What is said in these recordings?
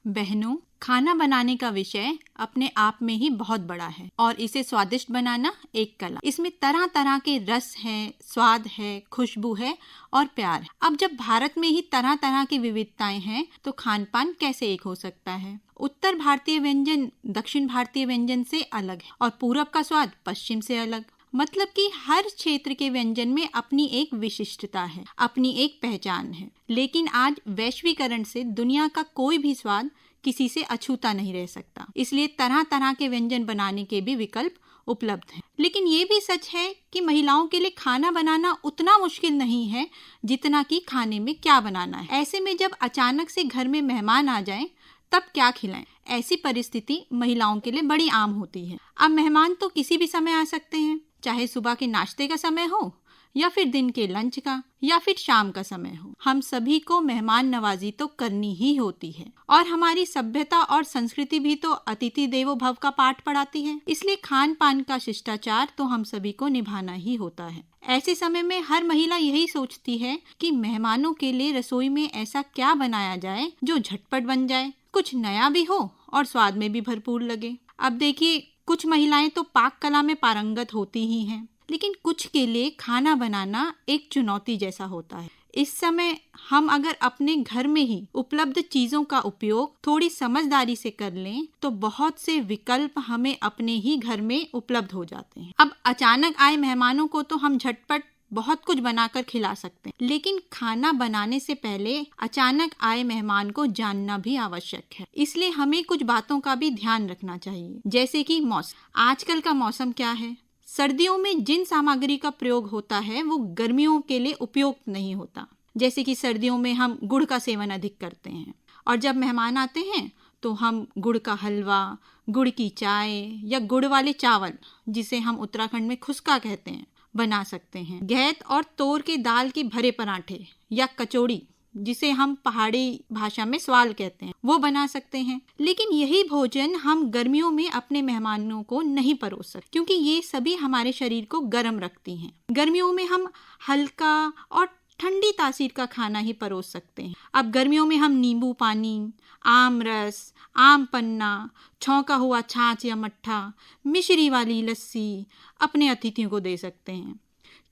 बहनों, खाना बनाने का विषय अपने आप में ही बहुत बड़ा है और इसे स्वादिष्ट बनाना एक कला। इसमें तरह तरह के रस हैं, स्वाद है, खुशबू है और प्यार है। अब जब भारत में ही तरह तरह की विविधताएं हैं तो खान पान कैसे एक हो सकता है। उत्तर भारतीय व्यंजन दक्षिण भारतीय व्यंजन से अलग है और पूरब का स्वाद पश्चिम से अलग। मतलब कि हर क्षेत्र के व्यंजन में अपनी एक विशिष्टता है, अपनी एक पहचान है। लेकिन आज वैश्वीकरण से दुनिया का कोई भी स्वाद किसी से अछूता नहीं रह सकता, इसलिए तरह तरह के व्यंजन बनाने के भी विकल्प उपलब्ध हैं। लेकिन ये भी सच है कि महिलाओं के लिए खाना बनाना उतना मुश्किल नहीं है जितना कि खाने में क्या बनाना है। ऐसे में जब अचानक से घर में मेहमान आ जाएं, तब क्या खिलाएं? ऐसी परिस्थिति महिलाओं के लिए बड़ी आम होती है। अब मेहमान तो किसी भी समय आ सकते हैं, चाहे सुबह के नाश्ते का समय हो या फिर दिन के लंच का या फिर शाम का समय हो। हम सभी को मेहमान नवाजी तो करनी ही होती है और हमारी सभ्यता और संस्कृति भी तो अतिथि देवो भव का पाठ पढ़ाती है। इसलिए खान पान का शिष्टाचार तो हम सभी को निभाना ही होता है। ऐसे समय में हर महिला यही सोचती है कि मेहमानों के लिए रसोई में ऐसा क्या बनाया जाए जो झटपट बन जाए, कुछ नया भी हो और स्वाद में भी भरपूर लगे। अब देखिए, कुछ महिलाएं तो पाक कला में पारंगत होती ही हैं, लेकिन कुछ के लिए खाना बनाना एक चुनौती जैसा होता है। इस समय हम अगर अपने घर में ही उपलब्ध चीजों का उपयोग थोड़ी समझदारी से कर लें तो बहुत से विकल्प हमें अपने ही घर में उपलब्ध हो जाते हैं। अब अचानक आए मेहमानों को तो हम झटपट बहुत कुछ बनाकर खिला सकते हैं, लेकिन खाना बनाने से पहले अचानक आए मेहमान को जानना भी आवश्यक है। इसलिए हमें कुछ बातों का भी ध्यान रखना चाहिए, जैसे कि मौसम। आजकल का मौसम क्या है? सर्दियों में जिन सामग्री का प्रयोग होता है वो गर्मियों के लिए उपयुक्त नहीं होता। जैसे कि सर्दियों में हम गुड़ का सेवन अधिक करते हैं और जब मेहमान आते हैं तो हम गुड़ का हलवा, गुड़ की चाय या गुड़ वाले चावल, जिसे हम उत्तराखंड में खुस्का कहते हैं, बना सकते हैं। गैत और तोर के दाल के भरे पराठे या कचौड़ी, जिसे हम पहाड़ी भाषा में स्वाल कहते हैं, वो बना सकते हैं। लेकिन यही भोजन हम गर्मियों में अपने मेहमानों को नहीं परोस सकते, क्योंकि ये सभी हमारे शरीर को गर्म रखती हैं। गर्मियों में हम हल्का और ठंडी तासीर का खाना ही परोस सकते हैं। अब गर्मियों में हम नींबू पानी, आम रस, आम पन्ना, छौंका हुआ छाछ या मट्ठा, मिश्री वाली लस्सी अपने अतिथियों को दे सकते हैं,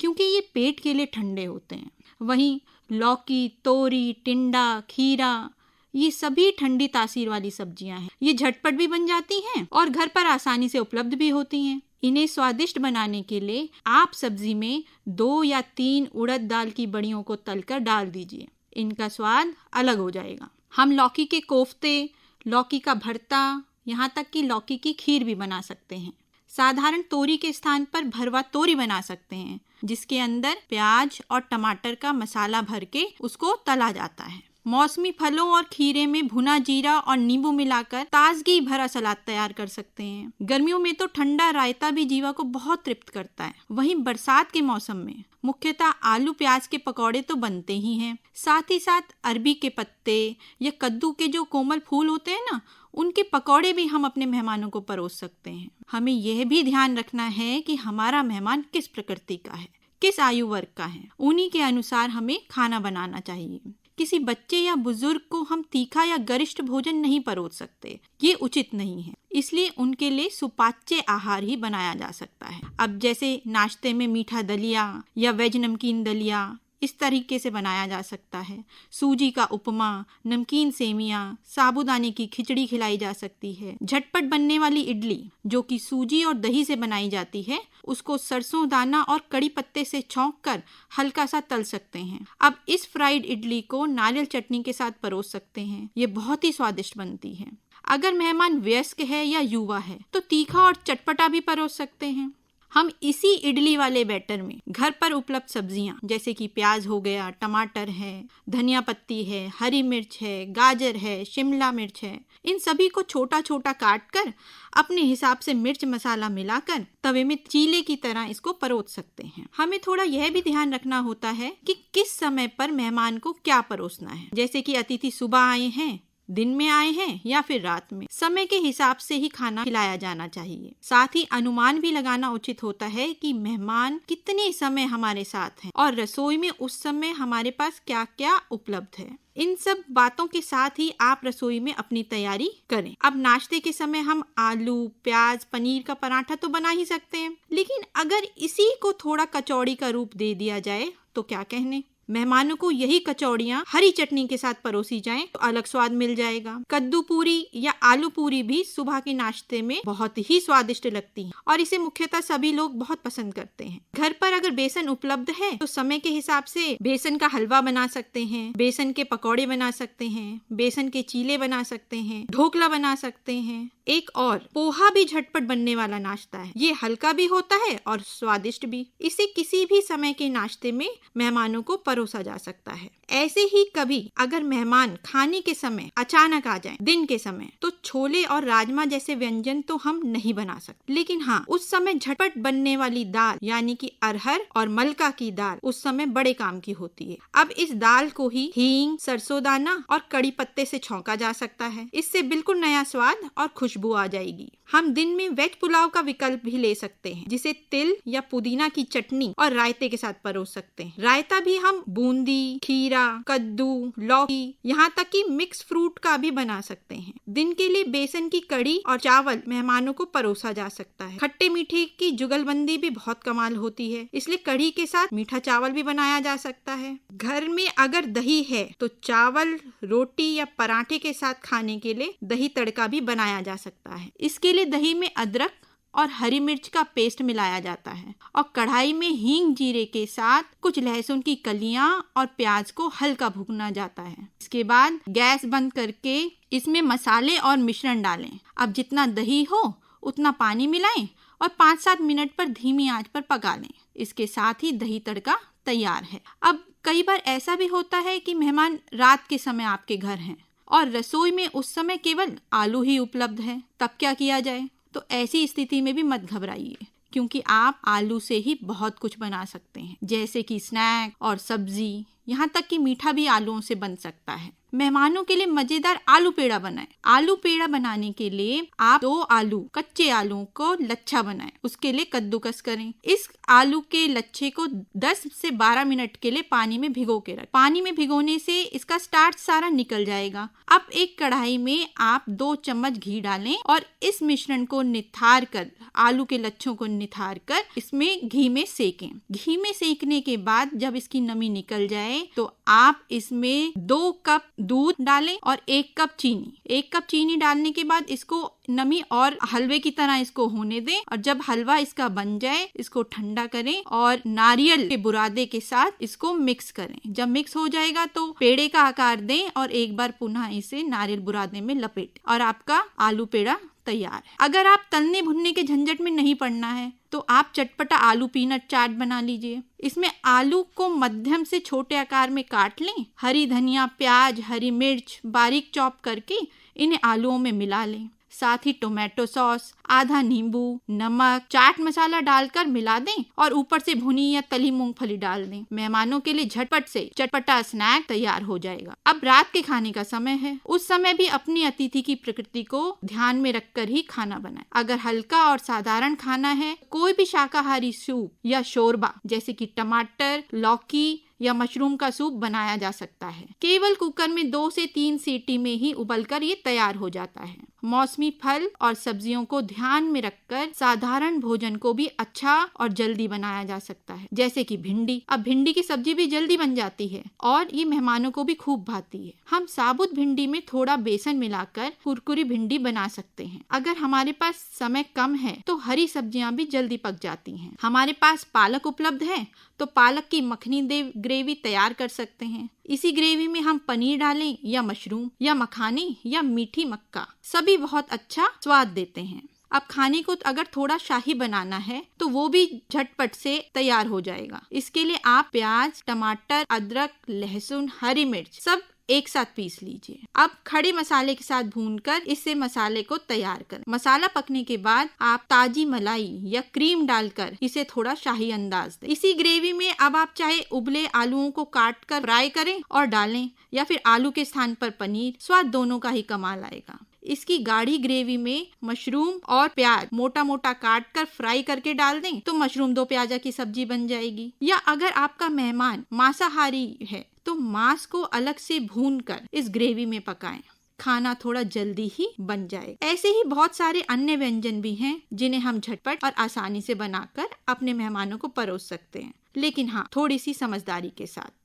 क्योंकि ये पेट के लिए ठंडे होते हैं। वहीं लौकी, तोरी, टिंडा, खीरा, ये सभी ठंडी तासीर वाली सब्जियां हैं। ये झटपट भी बन जाती हैं और घर पर आसानी से उपलब्ध भी होती हैं। इन्हें स्वादिष्ट बनाने के लिए आप सब्जी में 2 या 3 उड़द दाल की बड़ियों को तलकर डाल दीजिए, इनका स्वाद अलग हो जाएगा। हम लौकी के कोफ्ते, लौकी का भरता, यहाँ तक कि लौकी की खीर भी बना सकते हैं। साधारण तोरी के स्थान पर भरवा तोरी बना सकते हैं, जिसके अंदर प्याज और टमाटर का मसाला भर के उसको तला जाता है। मौसमी फलों और खीरे में भुना जीरा और नींबू मिलाकर ताजगी भरा सलाद तैयार कर सकते हैं। गर्मियों में तो ठंडा रायता भी जीवा को बहुत तृप्त करता है। वहीं बरसात के मौसम में मुख्यतः आलू प्याज के पकौड़े तो बनते ही हैं। साथ ही साथ अरबी के पत्ते या कद्दू के जो कोमल फूल होते हैं ना, उनके पकौड़े भी हम अपने मेहमानों को परोस सकते हैं। हमें यह भी ध्यान रखना है कि हमारा मेहमान किस प्रकृति का है, किस आयु वर्ग का है, उन्हीं के अनुसार हमें खाना बनाना चाहिए। किसी बच्चे या बुजुर्ग को हम तीखा या गरिष्ठ भोजन नहीं परोस सकते, ये उचित नहीं है। इसलिए उनके लिए सुपाच्य आहार ही बनाया जा सकता है। अब जैसे नाश्ते में मीठा दलिया या वेज नमकीन दलिया, इस तरीके से बनाया जा सकता है। सूजी का उपमा, नमकीन सेमियाँ, साबूदाने की खिचड़ी खिलाई जा सकती है। झटपट बनने वाली इडली, जो कि सूजी और दही से बनाई जाती है, उसको सरसों दाना और कड़ी पत्ते से छौंककर हल्का सा तल सकते हैं। अब इस फ्राइड इडली को नारियल चटनी के साथ परोस सकते हैं। ये बहुत ही स्वादिष्ट बनती है। अगर मेहमान वयस्क है या युवा है तो तीखा और चटपटा भी परोस सकते हैं। हम इसी इडली वाले बैटर में घर पर उपलब्ध सब्जियां, जैसे कि प्याज हो गया, टमाटर है, धनिया पत्ती है, हरी मिर्च है, गाजर है, शिमला मिर्च है, इन सभी को छोटा छोटा काट कर अपने हिसाब से मिर्च मसाला मिलाकर तवे में चीले की तरह इसको परोस सकते हैं। हमें थोड़ा यह भी ध्यान रखना होता है कि किस समय पर मेहमान को क्या परोसना है। जैसे कि अतिथि सुबह आए हैं, दिन में आए हैं या फिर रात में। समय के हिसाब से ही खाना खिलाया जाना चाहिए। साथ ही अनुमान भी लगाना उचित होता है कि मेहमान कितने समय हमारे साथ हैं और रसोई में उस समय हमारे पास क्या क्या उपलब्ध है। इन सब बातों के साथ ही आप रसोई में अपनी तैयारी करें। अब नाश्ते के समय हम आलू, प्याज, पनीर का पराठा तो बना ही सकते हैं, लेकिन अगर इसी को थोड़ा कचौड़ी का रूप दे दिया जाए तो क्या कहने। मेहमानों को यही कचौड़ियाँ हरी चटनी के साथ परोसी जाएं तो अलग स्वाद मिल जाएगा। कद्दू पूरी या आलू पूरी भी सुबह के नाश्ते में बहुत ही स्वादिष्ट लगती है और इसे मुख्यतः सभी लोग बहुत पसंद करते हैं। घर पर अगर बेसन उपलब्ध है तो समय के हिसाब से बेसन का हलवा बना सकते हैं, बेसन के पकौड़े बना सकते हैं, बेसन के चीले बना सकते हैं, ढोकला बना सकते हैं। एक और पोहा भी झटपट बनने वाला नाश्ता है। ये हल्का भी होता है और स्वादिष्ट भी। इसे किसी भी समय के नाश्ते में मेहमानों को परोसा जा सकता है। ऐसे ही कभी अगर मेहमान खाने के समय अचानक आ जाएं, दिन के समय, तो छोले और राजमा जैसे व्यंजन तो हम नहीं बना सकते, लेकिन हाँ, उस समय झटपट बनने वाली दाल यानी कि अरहर और मलका की दाल उस समय बड़े काम की होती है। अब इस दाल को ही हींग, सरसों दाना और कड़ी पत्ते से छौंका जा सकता है। इससे बिल्कुल नया स्वाद और खुशबू आ जाएगी। हम दिन में वेज पुलाव का विकल्प भी ले सकते हैं, जिसे तिल या पुदीना की चटनी और रायते के साथ परोस सकते हैं। रायता भी हम बूंदी, खीरा, कद्दू, लौकी, यहाँ तक कि मिक्स फ्रूट का भी बना सकते हैं। दिन के लिए बेसन की कड़ी और चावल मेहमानों को परोसा जा सकता है। खट्टे मीठे की जुगलबंदी भी बहुत कमाल होती है, इसलिए कड़ी के साथ मीठा चावल भी बनाया जा सकता है। घर में अगर दही है तो चावल, रोटी या पराठे के साथ खाने के लिए दही तड़का भी बनाया जा सकता है। इसके लिए दही में अदरक और हरी मिर्च का पेस्ट मिलाया जाता है और कढ़ाई में हींग, जीरे के साथ कुछ लहसुन की कलियां और प्याज को हल्का भूना जाता है। इसके बाद गैस बंद करके इसमें मसाले और मिश्रण डालें। अब जितना दही हो उतना पानी मिलाएं और 5-7 मिनट पर धीमी आंच पर पका लें। इसके साथ ही दही तड़का तैयार है। अब कई बार ऐसा भी होता है कि मेहमान रात के समय आपके घर हैं और रसोई में उस समय केवल आलू ही उपलब्ध है, तब क्या किया जाए? तो ऐसी स्थिति में भी मत घबराइए, क्योंकि आप आलू से ही बहुत कुछ बना सकते हैं, जैसे कि स्नैक और सब्जी, यहाँ तक कि मीठा भी आलूओं से बन सकता है। मेहमानों के लिए मजेदार आलू पेड़ा बनाएं। आलू पेड़ा बनाने के लिए आप 2 आलू, कच्चे आलू को लच्छा बनाएं। उसके लिए कद्दूकस करें। इस आलू के लच्छे को 10 से 12 मिनट के लिए पानी में भिगो के रखें। पानी में भिगोने से इसका स्टार्च सारा निकल जाएगा। अब एक कढ़ाई में आप 2 चम्मच घी डालें और इस मिश्रण को निथार कर, आलू के लच्छों को निथार कर इसमें घी में सेकें। घी में सेकने के बाद जब इसकी नमी निकल जाए तो आप इसमें 2 कप दूध डालें और 1 कप चीनी। 1 कप चीनी डालने के बाद इसको नमी और हलवे की तरह इसको होने दें और जब हलवा इसका बन जाए इसको ठंडा करें और नारियल के बुरादे के साथ इसको मिक्स करें। जब मिक्स हो जाएगा तो पेड़े का आकार दें और एक बार पुनः इसे नारियल बुरादे में लपेटें और आपका आलू पेड़ा तैयार है। अगर आप तलने भुनने के झंझट में नहीं पड़ना है तो आप चटपटा आलू पीनट चाट बना लीजिए। इसमें आलू को मध्यम से छोटे आकार में काट लें, हरी धनिया, प्याज, हरी मिर्च बारीक चॉप करके इन्हें आलूओं में मिला लें। साथ ही टोमेटो सॉस, आधा नींबू, नमक, चाट मसाला डालकर मिला दें और ऊपर से भुनी या तली मूंगफली डाल दें। मेहमानों के लिए झटपट से चटपटा स्नैक तैयार हो जाएगा। अब रात के खाने का समय है। उस समय भी अपनी अतिथि की प्रकृति को ध्यान में रखकर ही खाना बनाएं। अगर हल्का और साधारण खाना है, कोई भी शाकाहारी सूप या शोरबा जैसे कि टमाटर, लौकी या मशरूम का सूप बनाया जा सकता है। केवल कुकर में 2 से 3 सीटी में ही उबलकर ये तैयार हो जाता है। मौसमी फल और सब्जियों को ध्यान में रखकर साधारण भोजन को भी अच्छा और जल्दी बनाया जा सकता है, जैसे कि भिंडी। अब भिंडी की सब्जी भी जल्दी बन जाती है और ये मेहमानों को भी खूब भाती है। हम साबुत भिंडी में थोड़ा बेसन मिलाकर कुरकुरी भिंडी बना सकते हैं। अगर हमारे पास समय कम है तो हरी सब्जियां भी जल्दी पक जाती हैं। हमारे पास पालक उपलब्ध है तो पालक की मखनी ग्रेवी तैयार कर सकते हैं। इसी ग्रेवी में हम पनीर डालें या मशरूम या मखाने या मीठी मक्का, सभी बहुत अच्छा स्वाद देते हैं। अब खाने को अगर थोड़ा शाही बनाना है तो वो भी झटपट से तैयार हो जाएगा। इसके लिए आप प्याज, टमाटर, अदरक, लहसुन, हरी मिर्च सब एक साथ पीस लीजिए। अब खड़े मसाले के साथ भूनकर इससे मसाले को तैयार करें। मसाला पकने के बाद आप ताजी मलाई या क्रीम डालकर इसे थोड़ा शाही अंदाज दें। इसी ग्रेवी में अब आप चाहे उबले आलूओं को काट कर फ्राई करें और डालें, या फिर आलू के स्थान पर पनीर, स्वाद दोनों का ही कमाल आएगा। इसकी गाढ़ी ग्रेवी में मशरूम और प्याज मोटा मोटा काट कर फ्राई करके डाल दें तो मशरूम दो प्याजा की सब्जी बन जाएगी। या अगर आपका मेहमान मांसाहारी है तो मांस को अलग से भूनकर इस ग्रेवी में पकाएं। खाना थोड़ा जल्दी ही बन जाए। ऐसे ही बहुत सारे अन्य व्यंजन भी हैं जिन्हें हम झटपट और आसानी से बनाकर अपने मेहमानों को परोस सकते हैं, लेकिन हाँ, थोड़ी सी समझदारी के साथ।